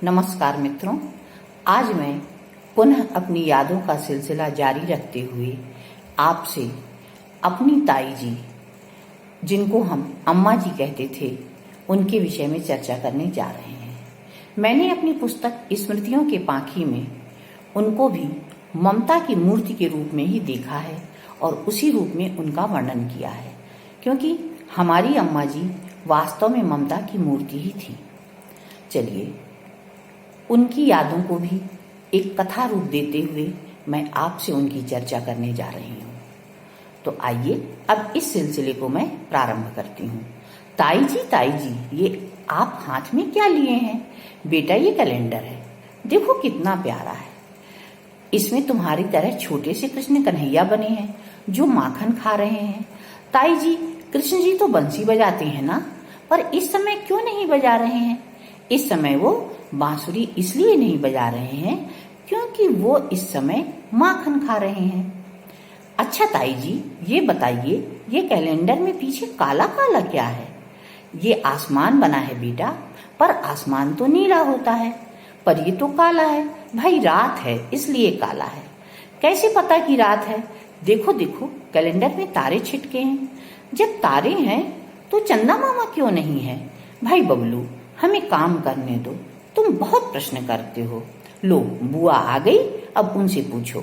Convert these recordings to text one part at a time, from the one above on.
नमस्कार मित्रों, आज मैं पुनः अपनी यादों का सिलसिला जारी रखते हुए आपसे अपनी ताई जी, जिनको हम अम्मा जी कहते थे, उनके विषय में चर्चा करने जा रहे हैं। मैंने अपनी पुस्तक स्मृतियों के पाखी में उनको भी ममता की मूर्ति के रूप में ही देखा है और उसी रूप में उनका वर्णन किया है, क्योंकि हमारी अम्मा जी वास्तव में ममता की मूर्ति ही थी। चलिए, उनकी यादों को भी एक कथा रूप देते हुए मैं आपसे उनकी चर्चा करने जा रही हूँ। तो आइए अब इस सिलसिले को मैं प्रारंभ करती हूँ। ताई जी, ये आप हाथ में क्या लिए हैं? बेटा, ये कैलेंडर है, देखो कितना प्यारा है। इसमें तुम्हारी तरह छोटे से कृष्ण कन्हैया बने हैं जो माखन खा रहे हैं। ताई जी, कृष्ण जी तो बंसी बजाते हैं ना, पर इस समय क्यों नहीं बजा रहे हैं? इस समय वो बांसुरी इसलिए नहीं बजा रहे हैं क्योंकि वो इस समय माखन खा रहे हैं। अच्छा ताई जी, ये बताइए, ये कैलेंडर में पीछे काला काला क्या है? ये आसमान बना है बेटा, पर आसमान तो नीला होता है, पर ये तो काला है। भाई, रात है इसलिए काला है। कैसे पता कि रात है? देखो देखो, कैलेंडर में तारे छिटके हैं। जब तारे हैं तो चंदा मामा क्यों नहीं है? भाई बबलू, हमें काम करने दो, तुम बहुत प्रश्न करते हो। लो, बुआ आ गई, अब उनसे पूछो।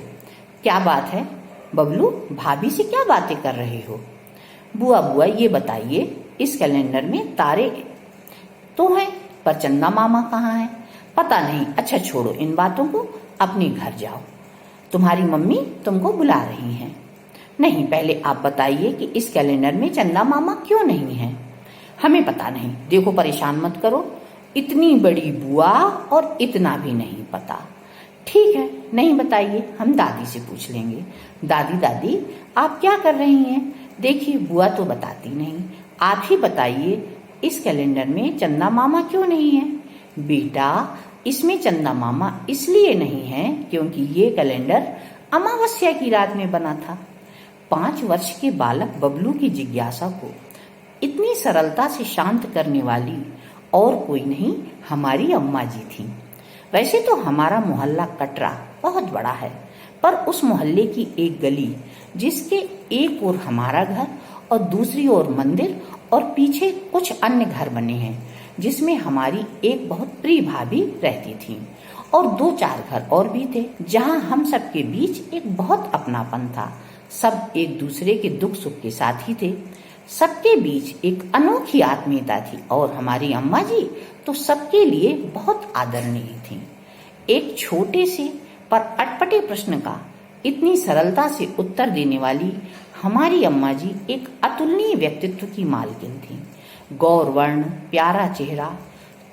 क्या बात है बबलू, भाभी से क्या बातें कर रहे हो? बुआ ये बताइए, इस कैलेंडर में तारे तो हैं, पर चंदा मामा कहाँ है? पता नहीं। अच्छा छोड़ो इन बातों को, अपने घर जाओ, तुम्हारी मम्मी तुमको बुला रही हैं। नहीं, पहले आप बताइए कि इस कैलेंडर में चंदा मामा क्यों नहीं है? हमें पता नहीं। देखो, परेशान मत करो, इतनी बड़ी बुआ और इतना भी नहीं पता। ठीक है, नहीं बताइए, हम दादी से पूछ लेंगे। दादी, आप क्या कर रही हैं? देखिए, बुआ तो बताती नहीं, आप ही बताइए, इस कैलेंडर में चंदा मामा क्यों नहीं है? बेटा, इसमें चंदा मामा इसलिए नहीं है क्योंकि ये कैलेंडर अमावस्या की रात में बना था। 5 वर्ष के बालक बबलू की जिज्ञासा को इतनी सरलता से शांत करने वाली और कोई नहीं, हमारी अम्मा जी थी। वैसे तो हमारा मोहल्ला कटरा बहुत बड़ा है, पर उस मोहल्ले की एक गली, जिसके एक ओर हमारा घर और दूसरी ओर मंदिर और पीछे कुछ अन्य घर बने हैं, जिसमें हमारी एक बहुत प्रिय भाभी रहती थी और 2-4 घर और भी थे, जहां हम सबके बीच एक बहुत अपनापन था। सब एक दूसरे के दुख सुख के साथ ही थे। सबके बीच एक अनोखी आत्मीयता थी और हमारी अम्मा जी तो सबके लिए बहुत आदरणीय थी। एक छोटे से पर अटपटे प्रश्न का इतनी सरलता से उत्तर देने वाली हमारी अम्मा जी एक अतुलनीय व्यक्तित्व की मालकिन थी। गौर वर्ण, प्यारा चेहरा,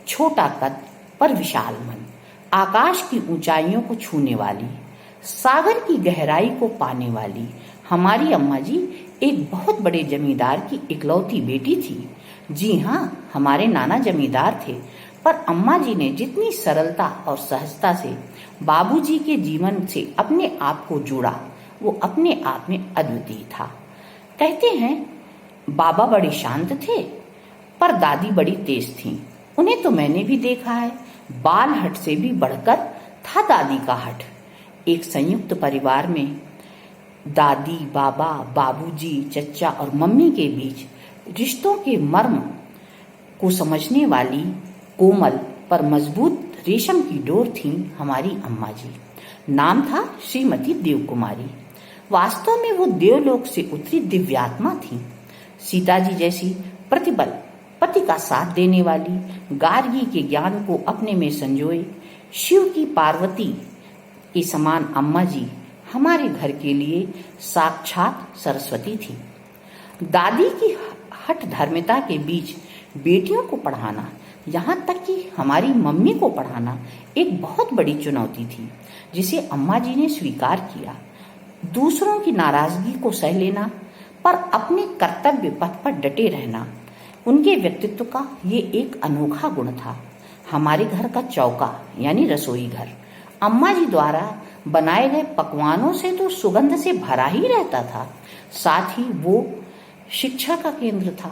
छोटा कद पर विशाल मन, आकाश की ऊंचाइयों को छूने वाली, सागर की गहराई को पाने वाली हमारी अम्मा जी एक बहुत बड़े जमींदार की इकलौती बेटी थी। जी हाँ, हमारे नाना जमींदार थे, पर अम्मा जी ने जितनी सरलता और सहजता से बाबूजी के जीवन से अपने आप को जोड़ा, वो अपने आप में अद्वितीय था। कहते हैं बाबा बड़े शांत थे, पर दादी बड़ी तेज थी। उन्हें तो मैंने भी देखा है, बाल हट से भी बढ़कर था दादी का हट। एक संयुक्त परिवार में दादी, बाबा, बाबूजी, चचा और मम्मी के बीच रिश्तों के मर्म को समझने वाली कोमल पर मजबूत रेशम की डोर थी हमारी अम्मा जी। नाम था श्रीमती देव कुमारी। वास्तव में वो देवलोक से उतरी दिव्यात्मा थी। सीता जी जैसी प्रतिबल पति का साथ देने वाली, गार्गी के ज्ञान को अपने में संजोए शिव की पार्वती के समान अम्मा जी हमारे घर के लिए साक्षात सरस्वती थी। दादी की हठ धर्मिता के बीच बेटियों को पढ़ाना, यहाँ तक कि हमारी मम्मी को पढ़ाना एक बहुत बड़ी चुनौती थी, जिसे अम्मा जी ने स्वीकार किया। दूसरों की नाराजगी को सह लेना, पर अपने कर्तव्य पथ पर डटे रहना, उनके व्यक्तित्व का ये एक अनोखा गुण था। हमारे घर का चौका यानी रसोई घर अम्मा जी द्वारा बनाए गए पकवानों से तो सुगंध से भरा ही रहता था। साथ ही वो शिक्षा का केंद्र था।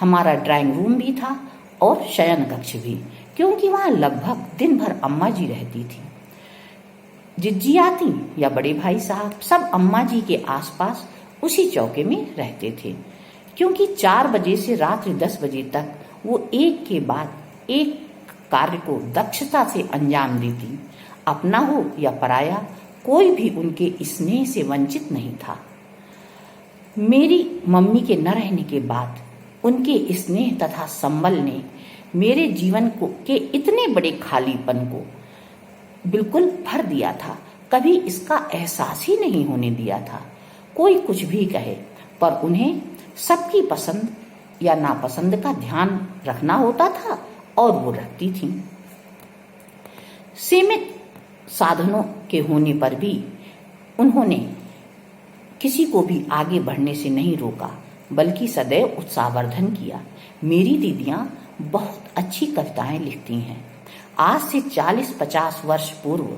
हमारा ड्राइंग रूम भी था और शयन कक्ष भी, क्योंकि वहां लगभग दिन भर अम्मा जी रहती थी। जिज्जी आती या बड़े भाई साहब सब अम्मा जी के आसपास उसी चौके में रहते थे, क्योंकि 4 बजे से रात्रि 10 बजे तक वो एक के बाद एक कार्य को दक्षता से अंजाम देती। अपना हो या पराया, कोई भी उनके स्नेह से वंचित नहीं था। मेरी मम्मी के न रहने के बाद उनके स्नेह तथा संबल ने मेरे जीवन को के इतने बड़े खालीपन को बिल्कुल भर दिया था। कभी इसका एहसास ही नहीं होने दिया था। कोई कुछ भी कहे, पर उन्हें सबकी पसंद या नापसंद का ध्यान रखना होता था और वो रखती थी। सीमित साधनों के होने पर भी उन्होंने किसी को भी आगे बढ़ने से नहीं रोका, बल्कि सदैव उत्साहवर्धन किया। मेरी दीदियां बहुत अच्छी कविताएं लिखती हैं। आज से 40-50 वर्ष पूर्व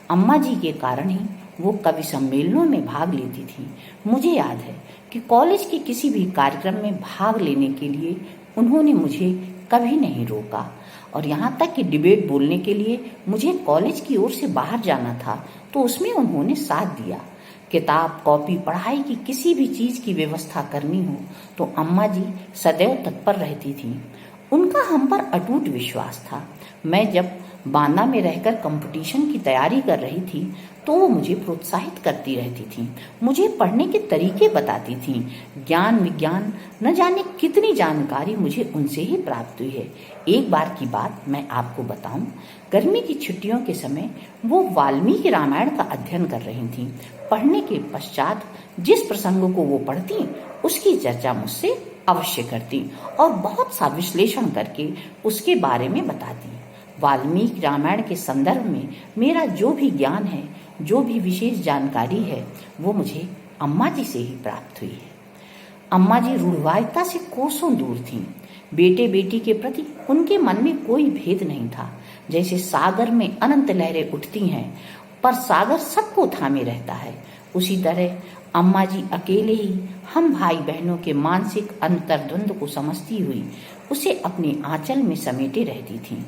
अम्मा जी के कारण ही वो कवि सम्मेलनों में भाग लेती थी। मुझे याद है कि कॉलेज के किसी भी कार्यक्रम में भाग लेने के लिए उन्होंने मुझे कभी नहीं रोका, और यहाँ तक कि डिबेट बोलने के लिए मुझे कॉलेज की ओर से बाहर जाना था तो उसमें उन्होंने साथ दिया। किताब, कॉपी, पढ़ाई की किसी भी चीज की व्यवस्था करनी हो तो अम्मा जी सदैव तत्पर रहती थी। उनका हम पर अटूट विश्वास था। मैं जब बांदा में रहकर कंपटीशन की तैयारी कर रही थी तो वो मुझे प्रोत्साहित करती रहती थी, मुझे पढ़ने के तरीके बताती थी। ज्ञान विज्ञान न जाने कितनी जानकारी मुझे उनसे ही प्राप्त हुई है। एक बार की बात मैं आपको बताऊं, गर्मी की छुट्टियों के समय वो वाल्मीकि रामायण का अध्ययन कर रही थी। पढ़ने के पश्चात जिस प्रसंग को वो पढ़ती उसकी चर्चा मुझसे अवश्य करती और बहुत सा विश्लेषण करके उसके बारे में बताती। वाल्मीकि रामायण के संदर्भ में मेरा जो भी ज्ञान है, जो भी विशेष जानकारी है, वो मुझे अम्मा जी से ही प्राप्त हुई है। अम्मा जी रूढ़वादिता से कोसों दूर थीं। बेटे बेटी के प्रति उनके मन में कोई भेद नहीं था। जैसे सागर में अनंत लहरें उठती हैं पर सागर सबको थामे रहता है, उसी तरह अम्मा जी अकेले ही हम भाई बहनों के मानसिक अंतर्द्वंद को समझती हुई उसे अपने आंचल में समेटे रहती थीं।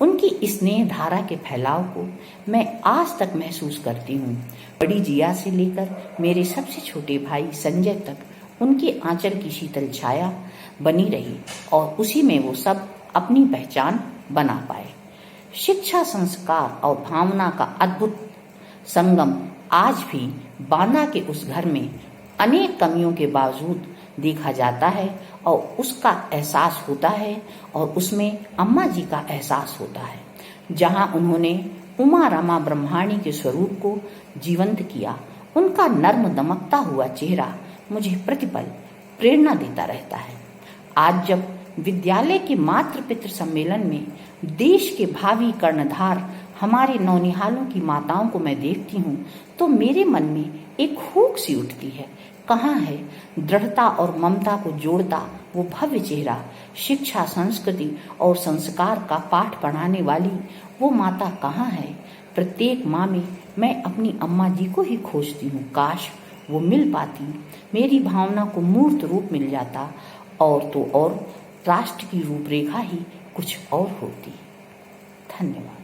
उनकी स्नेह धारा के फैलाव को मैं आज तक महसूस करती हूँ। बड़ी जिया से लेकर मेरे सबसे छोटे भाई संजय तक उनके आंचल की शीतल छाया बनी रही और उसी में वो सब अपनी पहचान बना पाए। शिक्षा, संस्कार और भावना का अद्भुत संगम आज भी बांदा के उस घर में अनेक कमियों के बावजूद देखा जाता है और उसका एहसास होता है, और उसमें अम्मा जी का एहसास होता है। जहां उन्होंने उमा रमा ब्रह्माणी के स्वरूप को जीवंत किया, उनका नर्म दमकता हुआ चेहरा मुझे प्रतिपल प्रेरणा देता रहता है। आज जब विद्यालय के मातृ पितृ सम्मेलन में देश के भावी कर्णधार हमारे नौनिहालों की माताओं को मैं देखती हूँ तो मेरे मन में एक हुक सी उठती है। कहाँ है दृढ़ता और ममता को जोड़ता वो भव्य चेहरा? शिक्षा, संस्कृति और संस्कार का पाठ पढ़ाने वाली वो माता कहाँ है? प्रत्येक माँ में मैं अपनी अम्मा जी को ही खोजती हूँ। काश वो मिल पाती, मेरी भावना को मूर्त रूप मिल जाता, और तो और राष्ट्र की रूपरेखा ही कुछ और होती। धन्यवाद।